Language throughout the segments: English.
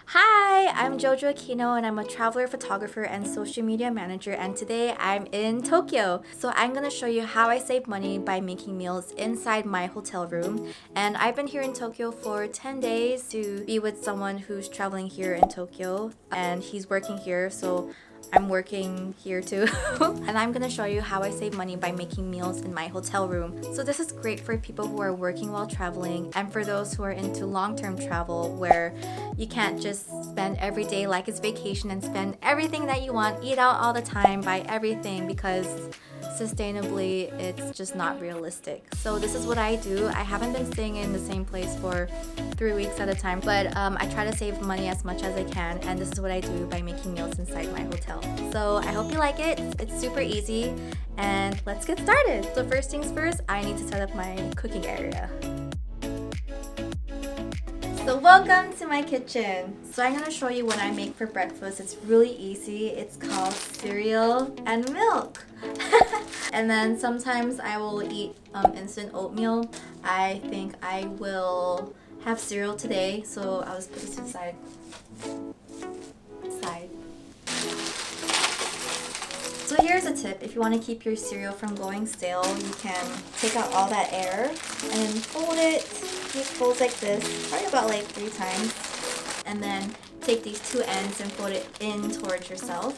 Hi, I'm Jojo Aquino and I'm a traveler photographer and social media manager, and today I'm in Tokyo. So I'm gonna show you how I save money by making meals inside my hotel room. And I've been here in Tokyo for 10 days to be with someone who's traveling here in Tokyo, and he's working here, so I'm working here too. And I'm gonna show you how I save money by making meals in my hotel room. So this is great for people who are working while traveling and for those who are into long-term travel where you can't just spend every day like it's vacation and spend everything that you want, eat out all the time, buy everything, because sustainably it's just not realistic. So this is what I do. I haven't been staying in the same place for 3 weeks at a time, but I try to save money as much as I can, and this is what I do by making meals inside my hotel. So I hope you like it. It's super easy, and let's get started. So first things first, I need to set up my cooking area. So welcome to my kitchen. So I'm gonna show you what I make for breakfast. It's really easy. It's called cereal and milk. And then sometimes I will eat instant oatmeal. I think I will have cereal today, so I'll just put this aside. So here's a tip. If you want to keep your cereal from going stale, you can take out all that air and fold it. It folds like this, probably about like 3 times. And then take these 2 ends and fold it in towards yourself.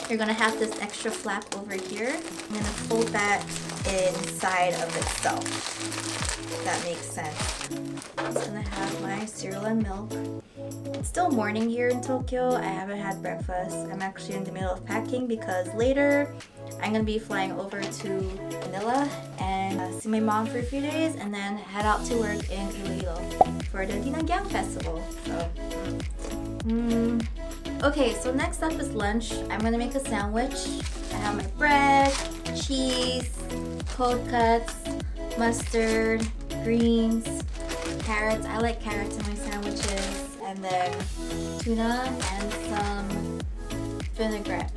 You're gonna have this extra flap over here. I'm gonna fold that inside of itself, if that makes sense. I'm just gonna have my cereal and milk. It's still morning here in Tokyo. I haven't had breakfast. I'm actually in the middle of packing because later I'm gonna be flying over to Manila and see my mom for a few days and then head out to work in Iloilo for the Dinagyang festival. So, Okay, so next up is lunch. I'm gonna make a sandwich. I have my bread, cheese, cold cuts, mustard, greens, carrots. I like carrots in my sandwiches, and then tuna and some vinaigrette.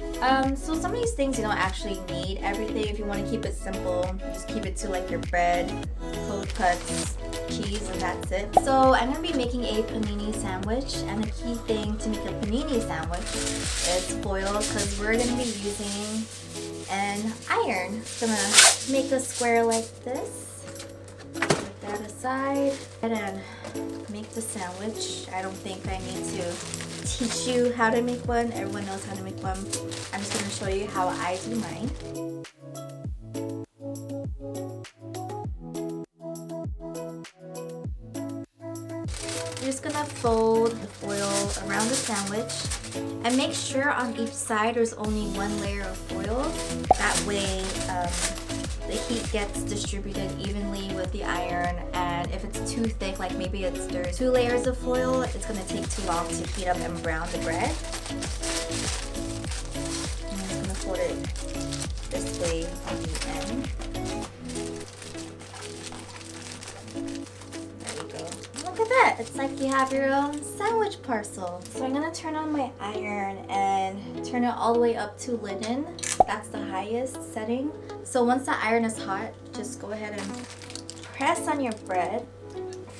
So some of these things you don't actually need everything. If you want to keep it simple, just keep it to like your bread, cold cuts, cheese, and that's it. So I'm gonna be making a panini sandwich, and the key thing to make a panini sandwich is foil, because we're gonna be using an iron. So I'm gonna make a square like this. Put that aside and then make the sandwich. I don't think I need to teach you how to make one. Everyone knows how to make one. I'm just gonna show you how I do mine. You're just gonna fold the foil around the sandwich and make sure on each side there's only 1 layer of foil. That way the heat gets distributed evenly with the iron, and if it's too thick, like maybe there's 2 layers of foil, it's gonna take too long to heat up and brown the bread. I'm just gonna fold it this way on the end. Look at that! It's like you have your own sandwich parcel. So I'm gonna turn on my iron and turn it all the way up to linen. That's the highest setting. So once the iron is hot, just go ahead and press on your bread.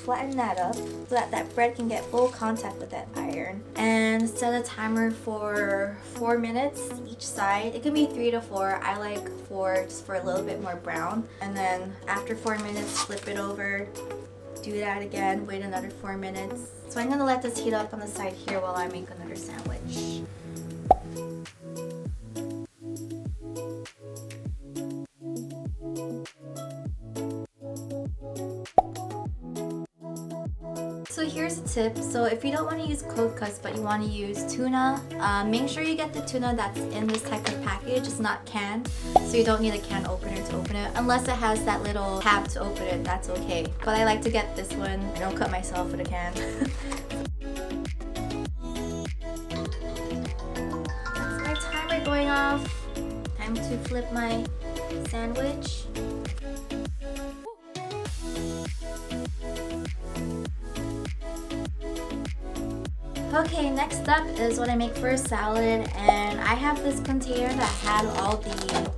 Flatten that up so that that bread can get full contact with that iron. And set a timer for 4 minutes each side. It can be 3 to 4. I like 4 just for a little bit more brown. And then after 4 minutes, flip it over. Do that again, wait another 4 minutes. So I'm gonna let this heat up on the side here while I make another sandwich. So here's a tip. So if you don't want to use cold cuts but you want to use tuna, make sure you get the tuna that's in this type of package. It's not canned, so you don't need a can opener to open it. Unless it has that little tab to open it, that's okay. But I like to get this one. I don't cut myself with a can. That's my timer going off. Time to flip my sandwich. Okay, next up is what I make for a salad, and I have this container that had all the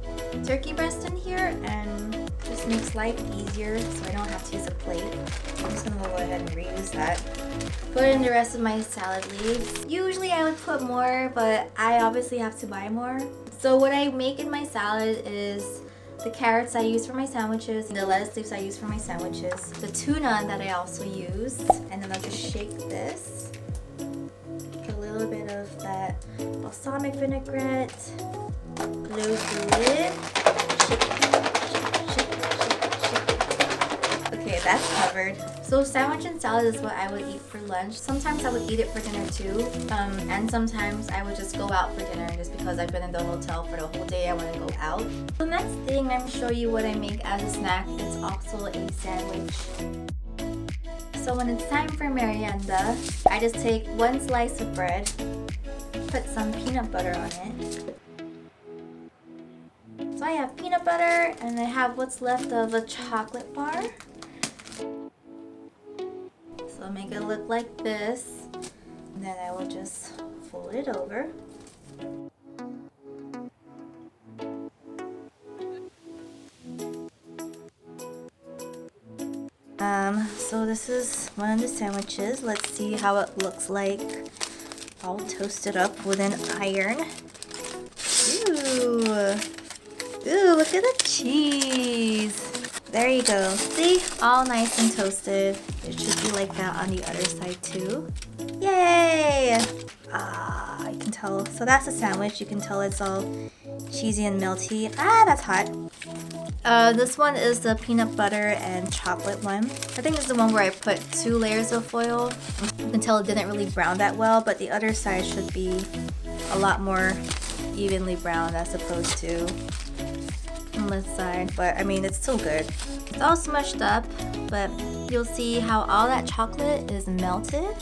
turkey breast in here, and just just makes life easier so I don't have to use a plate. I'm just gonna go ahead and reuse that. Put in the rest of my salad leaves. Usually I would put more, but I obviously have to buy more. So what I make in my salad is the carrots I use for my sandwiches, the lettuce leaves I use for my sandwiches, the tuna that I also use, and then I'll just shake this. Put a little bit of that balsamic vinaigrette, close the lid, shake. Okay, that's covered. So sandwich and salad is what I would eat for lunch. Sometimes I would eat it for dinner too, and sometimes I would just go out for dinner just because I've been in the hotel for the whole day. I want to go out. The next thing I'm show you what I make as a snack. It's also a sandwich. So when it's time for merienda, I just take one slice of bread, put some peanut butter on it. So I have peanut butter and I have what's left of a chocolate bar. So I'll make it look like this. And then I will just fold it over. So this is one of the sandwiches. Let's see how it looks like. All toasted up with an iron. Ooh. Ooh, look at the cheese. There you go. See? All nice and toasted. It should be like that on the other side too. Yay! Ah, I can tell. So that's a sandwich. You can tell it's all cheesy and melty. Ah, that's hot. This one is the peanut butter and chocolate one. I think it's the one where I put 2 layers of foil. You can tell it didn't really brown that well, but the other side should be a lot more evenly browned as opposed to on this side. But I mean, it's still good. It's all smushed up, but you'll see how all that chocolate is melted.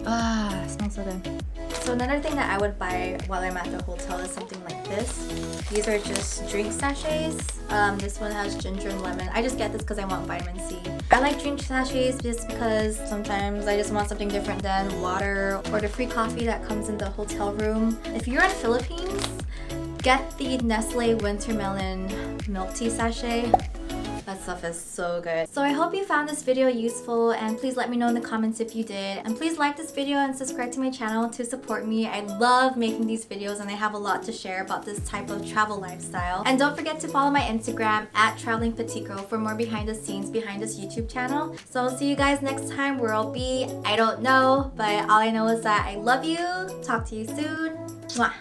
Ah, it smells so good. So another thing that I would buy while I'm at the hotel is something like this. These are just drink sachets. This one has ginger and lemon. I just get this because I want vitamin C. I like drink sachets just because sometimes I just want something different than water or the free coffee that comes in the hotel room. If you're in the Philippines, get the Nestle Winter Melon milk tea sachet. That stuff is so good. So I hope you found this video useful, and please let me know in the comments if you did. And please like this video and subscribe to my channel to support me. I love making these videos and I have a lot to share about this type of travel lifestyle. And don't forget to follow my Instagram at Traveling Petite Girl for more behind the scenes behind this YouTube channel. So I'll see you guys next time. Where I'll be, I don't know, but all I know is that I love you. Talk to you soon. Mwah.